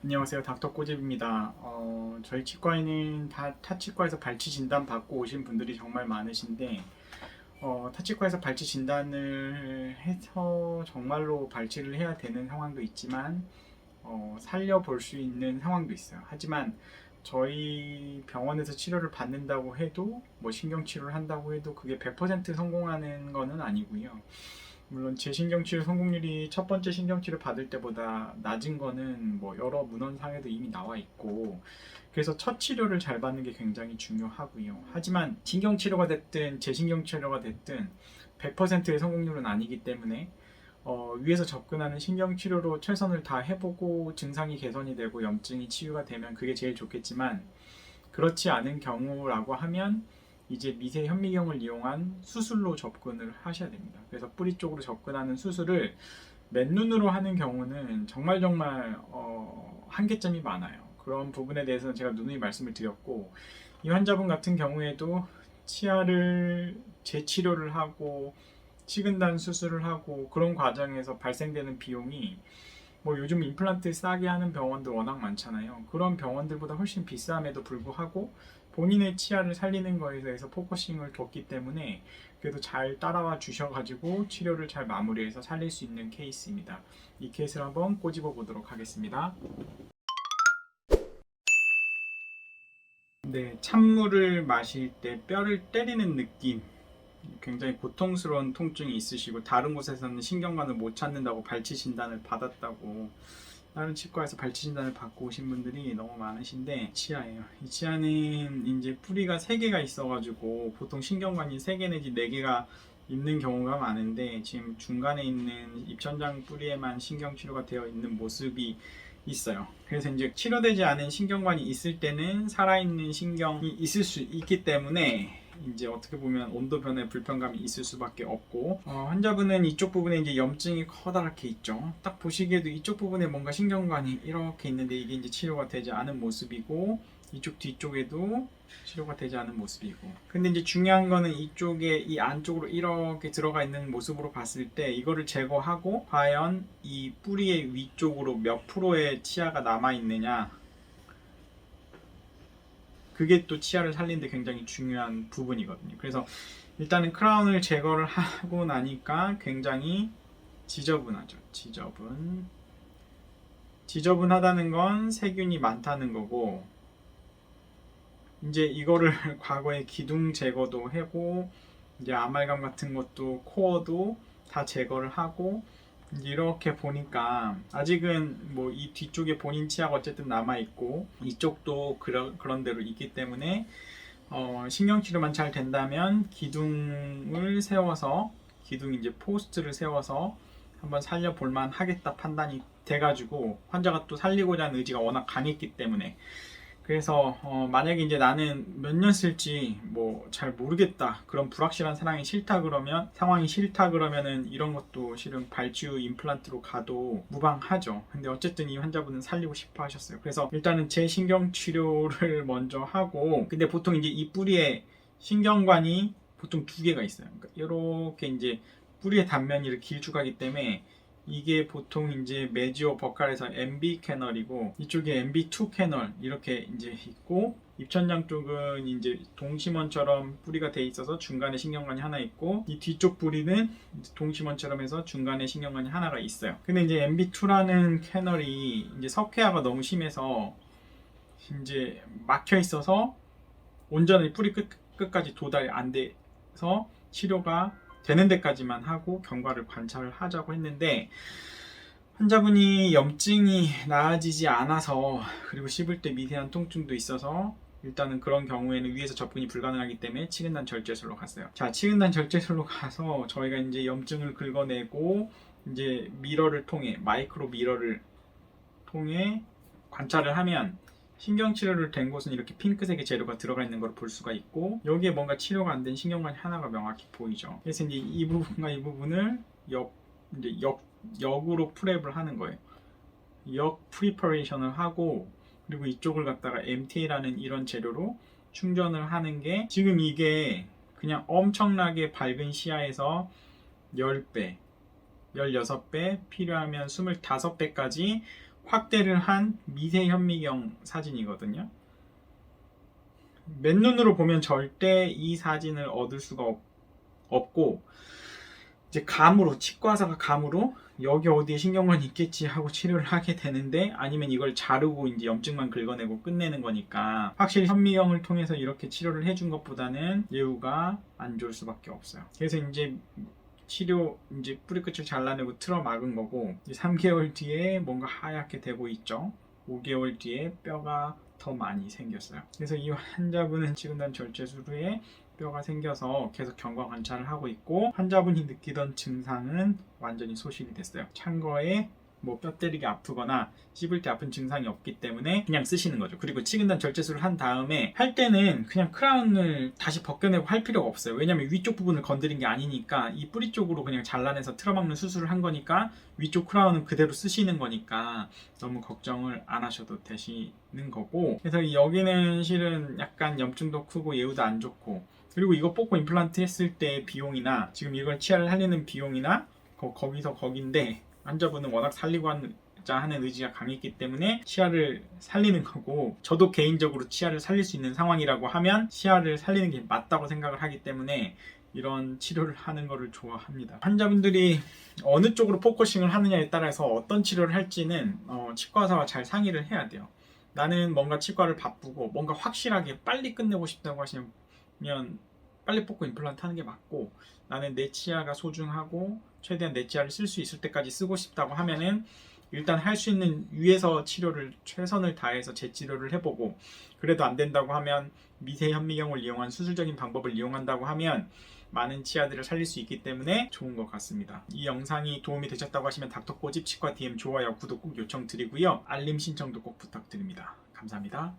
안녕하세요. 닥터 꼬집입니다. 저희 치과에는 타치과에서 발치 진단 받고 오신 분들이 정말 많으신데, 타치과에서 발치 진단을 해서 정말로 발치를 해야 되는 상황도 있지만, 살려볼 수 있는 상황도 있어요. 하지만 저희 병원에서 치료를 받는다고 해도, 뭐 신경치료를 한다고 해도 그게 100% 성공하는 거는 아니고요. 물론 재신경치료 성공률이 첫 번째 신경치료 받을 때보다 낮은 거는 뭐 여러 문헌상에도 이미 나와 있고, 그래서 첫 치료를 잘 받는 게 굉장히 중요하고요. 하지만 신경치료가 됐든 재신경치료가 됐든 100%의 성공률은 아니기 때문에 위에서 접근하는 신경치료로 최선을 다 해보고 증상이 개선이 되고 염증이 치유가 되면 그게 제일 좋겠지만, 그렇지 않은 경우라고 하면 이제 미세 현미경을 이용한 수술로 접근을 하셔야 됩니다. 그래서 뿌리 쪽으로 접근하는 수술을 맨눈으로 하는 경우는 정말 한계점이 많아요. 그런 부분에 대해서는 제가 누누이 말씀을 드렸고, 이 환자분 같은 경우에도 치아를 재치료를 하고 치근단 수술을 하고 그런 과정에서 발생되는 비용이, 뭐 요즘 임플란트 싸게 하는 병원들 워낙 많잖아요. 그런 병원들보다 훨씬 비쌈에도 불구하고 본인의 치아를 살리는 거에 대해서 포커싱을 뒀기 때문에 그래도 잘 따라와 주셔가지고 치료를 잘 마무리해서 살릴 수 있는 케이스입니다. 이 케이스를 한번 꼬집어 보도록 하겠습니다. 네, 찬물을 마실 때 뼈를 때리는 느낌, 굉장히 고통스러운 통증이 있으시고 다른 곳에서는 신경관을 못 찾는다고 발치 진단을 받았다고, 다른 치과에서 발치 진단을 받고 오신 분들이 너무 많으신데, 치아예요. 이 치아는 이제 뿌리가 3개가 있어가지고 보통 신경관이 3개 내지 4개가 있는 경우가 많은데, 지금 중간에 있는 입천장 뿌리에만 신경치료가 되어 있는 모습이 있어요. 그래서 이제 치료되지 않은 신경관이 있을 때는 살아있는 신경이 있을 수 있기 때문에 이제 어떻게 보면 온도 변화에 불편감이 있을 수밖에 없고, 환자분은 이쪽 부분에 이제 염증이 커다랗게 있죠. 딱 보시기에도 이쪽 부분에 뭔가 신경관이 이렇게 있는데 이게 이제 치료가 되지 않은 모습이고, 이쪽 뒤쪽에도 치료가 되지 않은 모습이고, 근데 이제 중요한 거는 이쪽에 이 안쪽으로 이렇게 들어가 있는 모습으로 봤을 때 이거를 제거하고 과연 이 뿌리의 위쪽으로 몇 프로의 치아가 남아 있느냐, 그게 또 치아를 살리는데 굉장히 중요한 부분이거든요. 그래서 일단은 크라운을 제거를 하고 나니까 굉장히 지저분하죠. 지저분하다는 건 세균이 많다는 거고, 이제 이거를 과거에 기둥 제거도 하고 이제 아말감 같은 것도 코어도 다 제거를 하고, 이렇게 보니까 아직은 뭐 이 뒤쪽에 본인 치아가 어쨌든 남아 있고 이쪽도 그런 대로 있기 때문에, 신경치료만 잘 된다면 기둥을 세워서, 기둥 이제 포스트를 세워서 한번 살려볼만 하겠다 판단이 돼가지고, 환자가 또 살리고자 하는 의지가 워낙 강했기 때문에, 그래서 만약에 이제 나는 몇 년 쓸지 뭐 잘 모르겠다, 그런 불확실한 상황이 싫다 그러면은 이런 것도 실은 발치 후 임플란트로 가도 무방하죠. 근데 어쨌든 이 환자분은 살리고 싶어 하셨어요. 그래서 일단은 재신경 치료를 먼저 하고, 근데 보통 이제 이 뿌리에 신경관이 보통 2개가 있어요. 그러니까 이렇게 이제 뿌리의 단면이 이렇게 길쭉하기 때문에 이게 보통 이제 메지오 버칼에서 MB 캐널이고, 이쪽에 MB2 캐널 이렇게 이제 있고, 입천장 쪽은 이제 동심원처럼 뿌리가 돼 있어서 중간에 신경관이 하나 있고, 이 뒤쪽 뿌리는 동심원처럼 해서 중간에 신경관이 하나가 있어요. 근데 이제 MB2라는 캐널이 이제 석회화가 너무 심해서 이제 막혀 있어서 온전히 뿌리 끝까지 도달이 안 돼서 치료가 되는 데까지만 하고 경과를 관찰을 하자고 했는데, 환자분이 염증이 나아지지 않아서, 그리고 씹을 때 미세한 통증도 있어서 일단은 그런 경우에는 위에서 접근이 불가능하기 때문에 치근단 절제술로 갔어요. 자, 치근단 절제술로 가서 저희가 이제 염증을 긁어내고 이제 마이크로 미러를 통해 관찰을 하면, 신경치료를 된 곳은 이렇게 핑크색의 재료가 들어가 있는 걸 볼 수가 있고, 여기에 뭔가 치료가 안 된 신경관이 하나가 명확히 보이죠. 그래서 이제 이 부분과 이 부분을 역으로 프랩을 하는 거예요. 역 프리퍼레이션을 하고, 그리고 이쪽을 갖다가 MTA라는 이런 재료로 충전을 하는 게, 지금 이게 그냥 엄청나게 밝은 시야에서 10배, 16배, 필요하면 25배까지 확대를 한 미세 현미경 사진이거든요. 맨눈으로 보면 절대 이 사진을 얻을 수가 없고, 이제 감으로, 치과 의사가 감으로 여기 어디에 신경관이 있겠지 하고 치료를 하게 되는데, 아니면 이걸 자르고 이제 염증만 긁어내고 끝내는 거니까 확실히 현미경을 통해서 이렇게 치료를 해준 것보다는 예후가 안 좋을 수밖에 없어요. 그래서 이제 치료, 이제 뿌리끝을 잘라내고 틀어 막은 거고, 3개월 뒤에 뭔가 하얗게 되고 있죠. 5개월 뒤에 뼈가 더 많이 생겼어요. 그래서 이 환자분은 치근단 절제술 후에 뼈가 생겨서 계속 경과 관찰을 하고 있고, 환자분이 느끼던 증상은 완전히 소실이 됐어요. 찬 거에 뭐 뼈 때리기 아프거나 씹을 때 아픈 증상이 없기 때문에 그냥 쓰시는 거죠. 그리고 치근단 절제술을 한 다음에 할 때는 그냥 크라운을 다시 벗겨내고 할 필요가 없어요. 왜냐면 위쪽 부분을 건드린 게 아니니까, 이 뿌리 쪽으로 그냥 잘라내서 틀어막는 수술을 한 거니까 위쪽 크라운은 그대로 쓰시는 거니까 너무 걱정을 안 하셔도 되시는 거고, 그래서 여기는 실은 약간 염증도 크고 예후도 안 좋고, 그리고 이거 뽑고 임플란트 했을 때 비용이나 지금 이걸 치아를 살리는 비용이나 거기서 거긴데, 환자분은 워낙 살리고 하는 의지가 강했기 때문에 치아를 살리는 거고, 저도 개인적으로 치아를 살릴 수 있는 상황이라고 하면 치아를 살리는 게 맞다고 생각을 하기 때문에 이런 치료를 하는 거를 좋아합니다. 환자분들이 어느 쪽으로 포커싱을 하느냐에 따라서 어떤 치료를 할지는 치과 의사와 잘 상의를 해야 돼요. 나는 뭔가 치과를 바쁘고 뭔가 확실하게 빨리 끝내고 싶다고 하시면 빨리 뽑고 임플란트 하는 게 맞고, 나는 내 치아가 소중하고 최대한 내 치아를 쓸 수 있을 때까지 쓰고 싶다고 하면은 일단 할 수 있는 위에서 치료를 최선을 다해서 재치료를 해보고, 그래도 안 된다고 하면 미세 현미경을 이용한 수술적인 방법을 이용한다고 하면 많은 치아들을 살릴 수 있기 때문에 좋은 것 같습니다. 이 영상이 도움이 되셨다고 하시면 닥터꼬집 치과 DM 좋아요, 구독 꼭 요청드리고요. 알림 신청도 꼭 부탁드립니다. 감사합니다.